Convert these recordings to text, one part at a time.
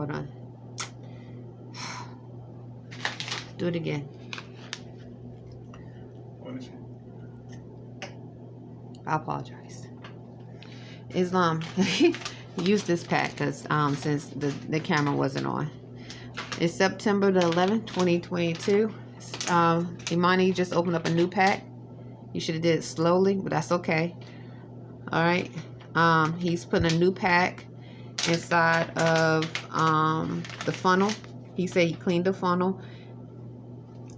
hold on. Do it again. What is it? I apologize. Islam, use this pack because since the camera wasn't on. It's September the 11th, 2022. Imani just opened up a new pack. You should have did it slowly, but that's okay. All right. He's putting a new pack inside of the funnel. He said he cleaned the funnel.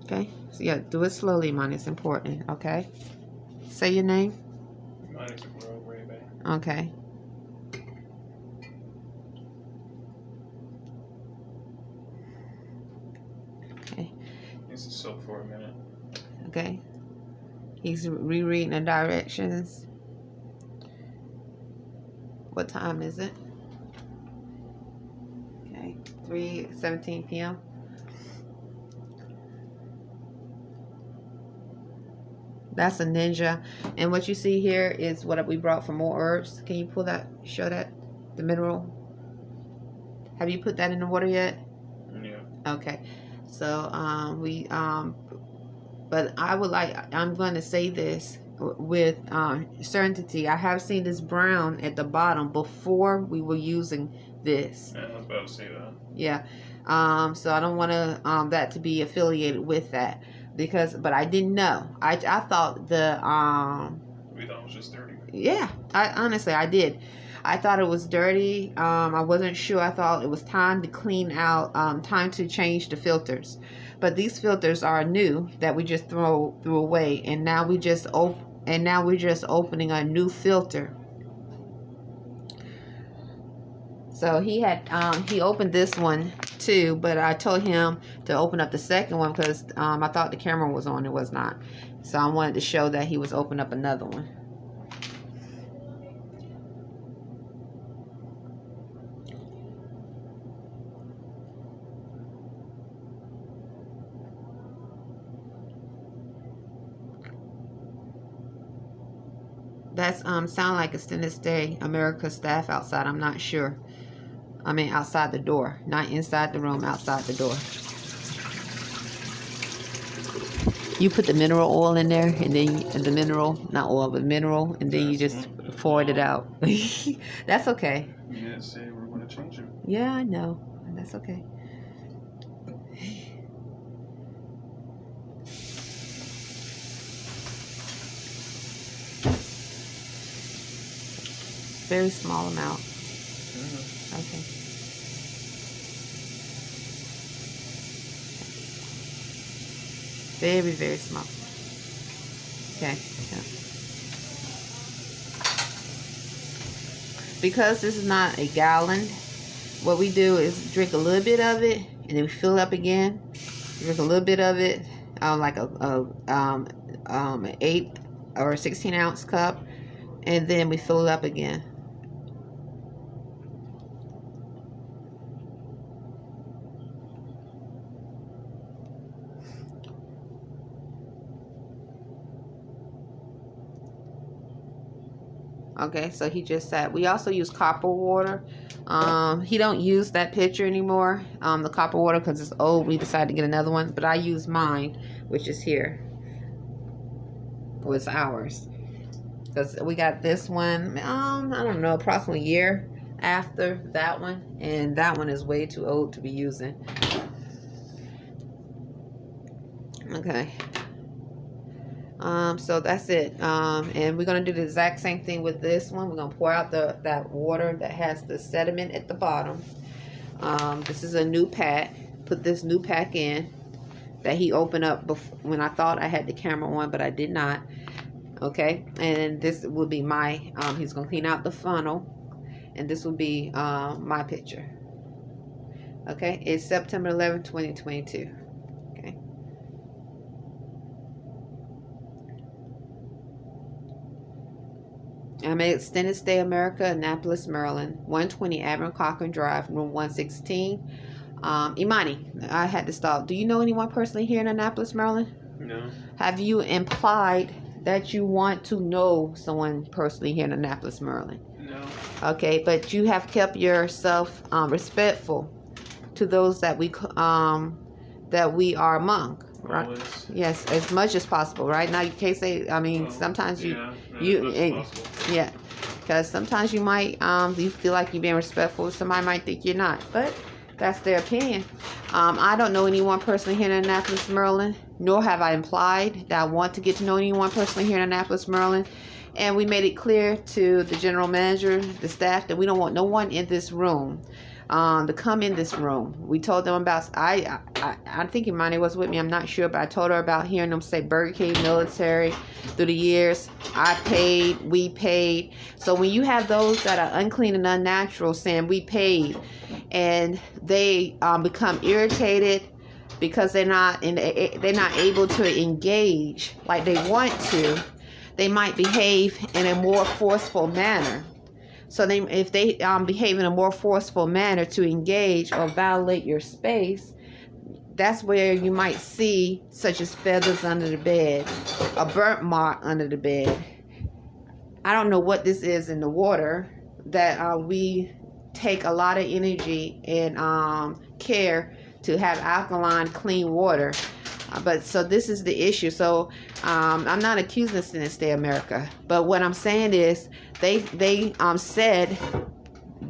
Okay. So yeah, do it slowly, Imani. It's important. Okay. Say your name. Okay. Okay. This is soak for a minute. Okay. He's rereading the directions. What time is it? Okay. 3:17 p.m. That's a ninja. And what you see here is what we brought for more herbs. Can you pull that, show that, the mineral? Have you put that in the water yet? Yeah. Okay. So, but I would like, I'm going to say this with certainty. I have seen this brown at the bottom before we were using this. Yeah, I was about to say that. Yeah. So I don't want to, that to be affiliated with that. But I didn't know. I thought We thought it was just dirty. yeah, honestly I did. I thought it was dirty. I wasn't sure. I thought it was time to clean out, time to change the filters. But these filters are new that we just threw away, and now we're just opening a new filter. So he opened this one too, but I told him to open up the second one because I thought the camera was on. It was not. So I wanted to show that he was opening up another one. That's sound like Extended Stay America staff outside. I'm not sure. I mean outside the door, not inside the room, outside the door. You put the mineral oil in there, and then the mineral, not oil, but mineral, and then you just poured it out. That's okay. You didn't say we're going to change it. Yeah, I know. That's okay. Very small amount. Okay. Very, very small. Okay. Yeah. Because this is not a gallon, what we do is drink a little bit of it, and then we fill it up again. Drink a little bit of it, like an 8 or 16 ounce cup, and then we fill it up again. Okay, so he just said we also use copper water. He don't use that pitcher anymore, the copper water, because it's old. We decided to get another one, but I use mine, which is here. Was ours, because we got this one. I don't know, approximately a year after that one, and that one is way too old to be using. Okay. So that's it. And we're going to do the exact same thing with this one. We're going to pour out that water that has the sediment at the bottom. This is a new pack. Put this new pack in that he opened up when I thought I had the camera on, but I did not. Okay. And this will be my, he's going to clean out the funnel. And this will be my picture. Okay. It's September 11th, 2022. Okay. I'm at Extended Stay America, Annapolis, Maryland, 120 Admiral Cochrane Drive, room 116. Imani, I had to stop. Do you know anyone personally here in Annapolis, Maryland? No. Have you implied that you want to know someone personally here in Annapolis, Maryland? No. Okay, but you have kept yourself respectful to those that we are among. Right? Always. Yes, as much as possible. Right now, you can't say. I mean, sometimes yeah, because sometimes you might you feel like you're being respectful. Somebody might think you're not, but that's their opinion. I don't know anyone personally here in Annapolis, Maryland, nor have I implied that I want to get to know anyone personally here in Annapolis, Maryland. And we made it clear to the general manager, the staff, that we don't want no one in this room to come in this room. We told them about, I think Imani was with me, I'm not sure, but I told her about hearing them say Burger King, military, through the years. I paid, we paid. So when you have those that are unclean and unnatural saying we paid, and they become irritated because they're not able to engage like they want to, they might behave in a more forceful manner. So if they behave in a more forceful manner to engage or violate your space, that's where you might see, such as feathers under the bed, a burnt mark under the bed. I don't know what this is in the water that we take a lot of energy and care to have alkaline, clean water. But so this is the issue. So I'm not accusing the Senate State America, but what I'm saying is they said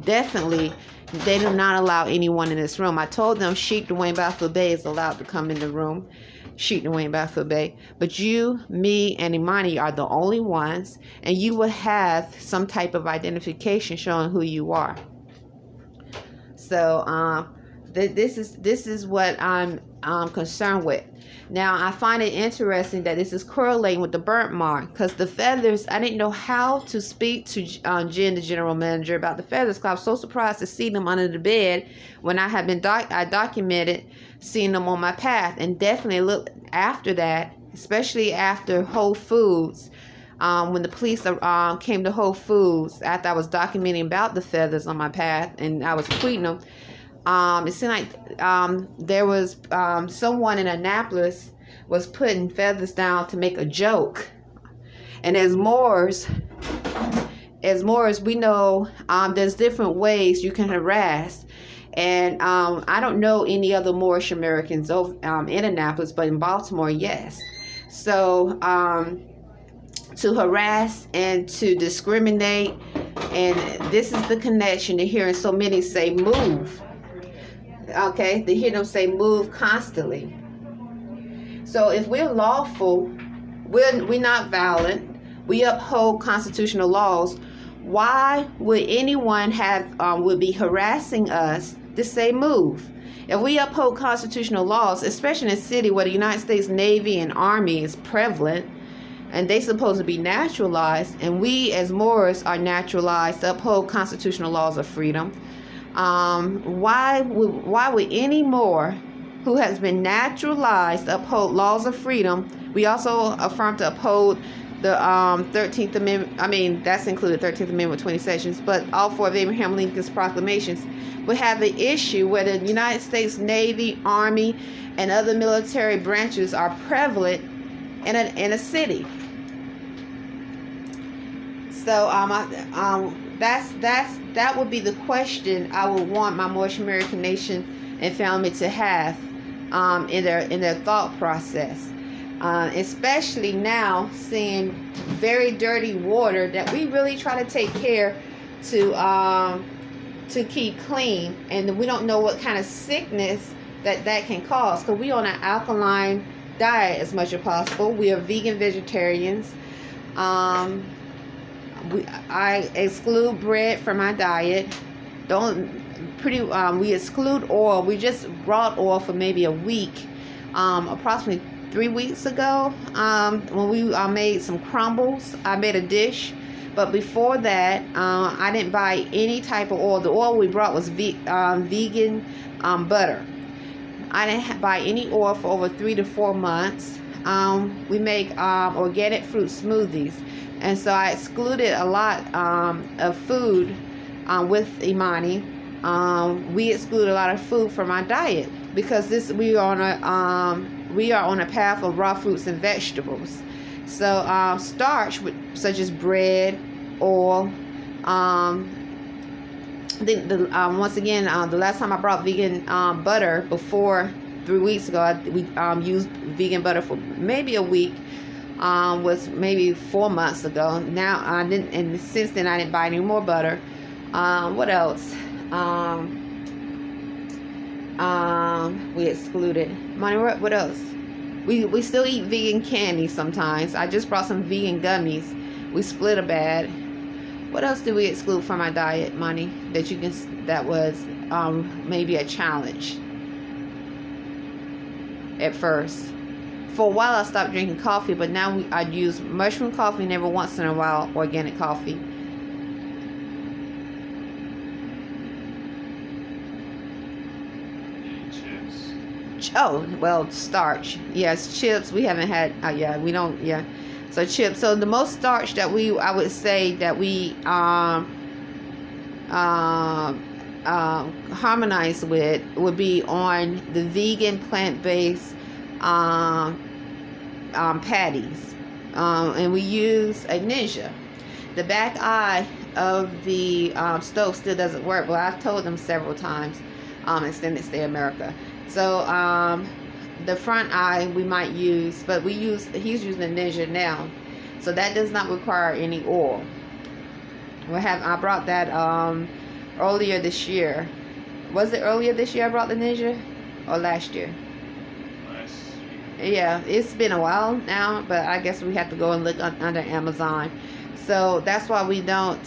definitely they do not allow anyone in this room. I told them Sheik Dwayne Bathfield Bey is allowed to come in the room. Sheik Dwayne Bathfield Bey, but you, me, and Imani are the only ones, and you will have some type of identification showing who you are. So this is what I'm concerned with. Now, I find it interesting that this is correlating with the burnt mark, because the feathers, I didn't know how to speak to Jen, the general manager, about the feathers, because I was so surprised to see them under the bed when I had been I documented seeing them on my path, and definitely look after that, especially after Whole Foods. When the police came to Whole Foods after I was documenting about the feathers on my path and I was tweeting them, it seemed like there was someone in Annapolis was putting feathers down to make a joke. And as Moors, we know there's different ways you can harass. And I don't know any other Moorish Americans in Annapolis, but in Baltimore, yes. So to harass and to discriminate, and this is the connection to hearing so many say move. Okay, to hear them say move constantly. So if we're lawful, we're not violent, we uphold constitutional laws, why would anyone would be harassing us to say move? If we uphold constitutional laws, especially in a city where the United States Navy and Army is prevalent, and they supposed to be naturalized, and we as Moors are naturalized to uphold constitutional laws of freedom, why would any Moor who has been naturalized to uphold laws of freedom? We also affirm to uphold the 13th Amendment. I mean, that's included 13th Amendment, 20 sections, but all four of Abraham Lincoln's proclamations would have an issue where the United States Navy, Army, and other military branches are prevalent in a city. So that would be the question I would want my Moorish American nation and family to have in their thought process, especially now seeing very dirty water that we really try to take care to keep clean, and we don't know what kind of sickness that can cause, because we on an alkaline diet as much as possible. We are vegan vegetarians. I exclude bread from my diet. We exclude oil. We just brought oil for maybe a week, approximately 3 weeks ago, when we made some crumbles. I made a dish, but before that, I didn't buy any type of oil. The oil we brought was vegan butter. I didn't buy any oil for over 3 to 4 months. We make organic fruit smoothies. And so I excluded a lot of food with Imani. We exclude a lot of food from our diet because we are on a path of raw fruits and vegetables. So starch, such as bread, oil, I think once again, the last time I brought vegan butter before 3 weeks ago, we used vegan butter for maybe a week. Was maybe 4 months ago. Now I didn't, and since then I didn't buy any more butter. What else? We excluded. Money, what else? We still eat vegan candy sometimes. I just brought some vegan gummies. We split a bag. What else did we exclude from our diet, Money? That was maybe a challenge at first. For a while I stopped drinking coffee, but now I'd use mushroom coffee and every once in a while organic coffee. Chips. Oh, well, starch. Yes, chips. We haven't had, yeah, we don't, yeah. So chips. So the most starch that I would say that we harmonize with would be on the vegan plant-based patties, and we use a Ninja. The back eye of the stove still doesn't work. Well, I've told them several times, extended stay America. So the front eye we might use, but he's using the Ninja now, so that does not require any oil. I brought that earlier this year. Was it earlier this year I brought the Ninja, or last year? Yeah, it's been a while now, but I guess we have to go and look under Amazon. So that's why we don't,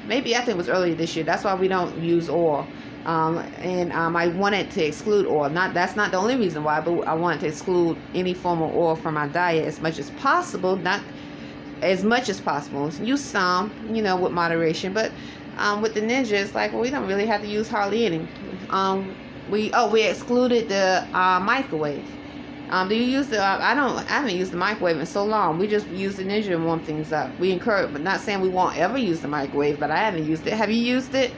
maybe I think it was earlier this year. That's why we don't use oil. I wanted to exclude oil. That's not the only reason why, but I wanted to exclude any form of oil from our diet as much as possible. Not as much as possible. Use some, with moderation. But with the Ninja, it's like, well, we don't really have to use hardly any. We excluded the microwave. Do you use the? I haven't used the microwave in so long. We just use the Ninja and warm things up. We encourage, but not saying we won't ever use the microwave. But I haven't used it. Have you used it?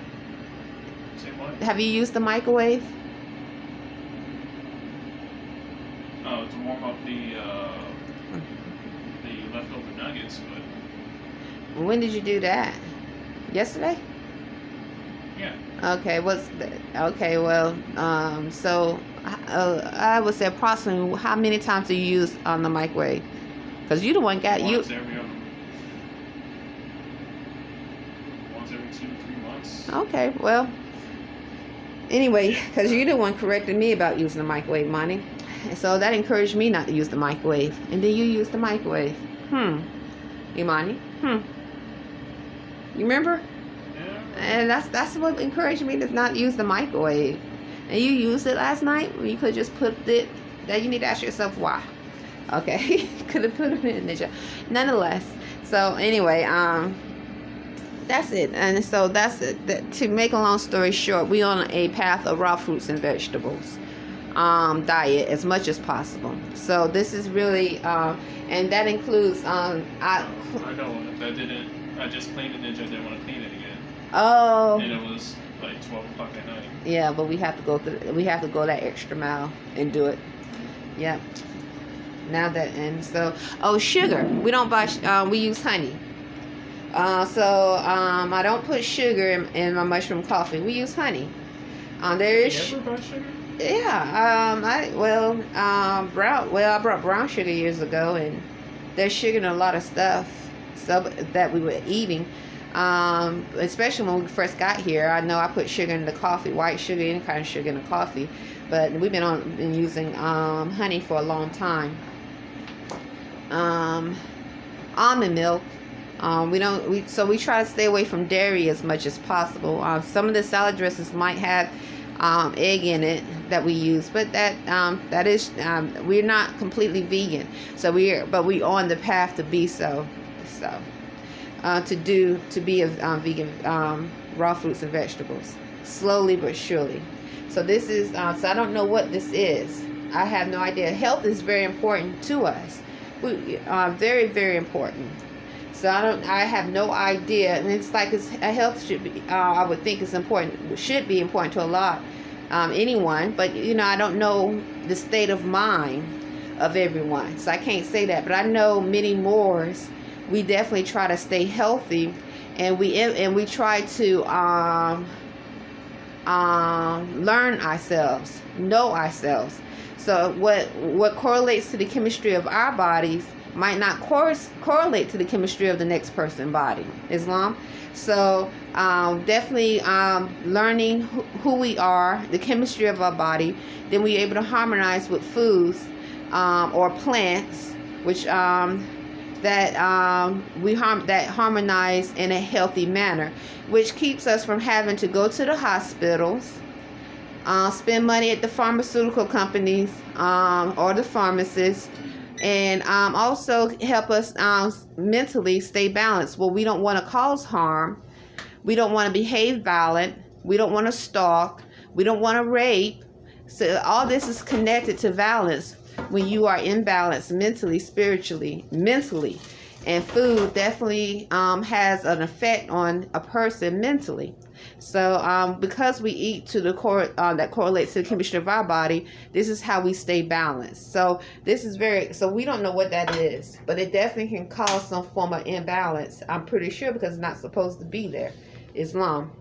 Have you used the microwave? Oh, to warm up the leftover nuggets, but. When did you do that? Yesterday? Yeah. Okay. Well, so I would say approximately how many times do you use on the microwave? Because you the one got you. Once every 2-3 months. Okay. Well. Anyway, because you're the one correcting me about using the microwave, Monty. So that encouraged me not to use the microwave. And then you use the microwave. Imani? You remember? Yeah. And that's what encouraged me to not use the microwave. And you used it last night when you could just put it. Now you need to ask yourself why. Okay. Could have put it in the jar. Nonetheless. So anyway, that's it. And so that's it. To make a long story short, we on a path of raw fruits and vegetables diet as much as possible. So this is really and that includes I know that didn't. I just cleaned it and I didn't want to clean it again. Oh. And it was like 12 o'clock at night. Yeah, but we have to go that extra mile and do it. Yep. Now that, and so sugar. We don't buy. We use honey. I don't put sugar in my mushroom coffee. We use honey. There is. You ever buy sugar? Yeah. I brought brown sugar years ago, and there's sugar in a lot of stuff. So that we were eating. Especially when we first got here, I know I put sugar in the coffee, white sugar, any kind of sugar in the coffee. But we've been using honey for a long time. Almond milk. We try to stay away from dairy as much as possible. Some of the salad dressings might have egg in it that we use, but that is we're not completely vegan. So we're on the path to be so. To be a vegan, raw fruits and vegetables, slowly but surely. So this is so I don't know what this is. I have no idea. Health is very important to us. Very, very important. So I have no idea, and it's like health should be. I would think it's important. Should be important to a lot anyone, but I don't know the state of mind of everyone, so I can't say that. But I know many more. We definitely try to stay healthy and we try to learn ourselves, know ourselves. So what correlates to the chemistry of our bodies might not correlate to the chemistry of the next person's body. Islam. So definitely learning who we are, the chemistry of our body, then we're able to harmonize with foods or plants, which that harmonize in a healthy manner, which keeps us from having to go to the hospitals, spend money at the pharmaceutical companies or the pharmacists, and also help us mentally stay balanced. Well, we don't want to cause harm. We don't want to behave violent. We don't want to stalk. We don't want to rape. So all this is connected to balance when you are imbalanced mentally, spiritually, mentally. And food definitely has an effect on a person mentally. So because we eat to the that correlates to the chemistry of our body, this is how we stay balanced. So this is so we don't know what that is, but it definitely can cause some form of imbalance. I'm pretty sure, because it's not supposed to be there. Islam.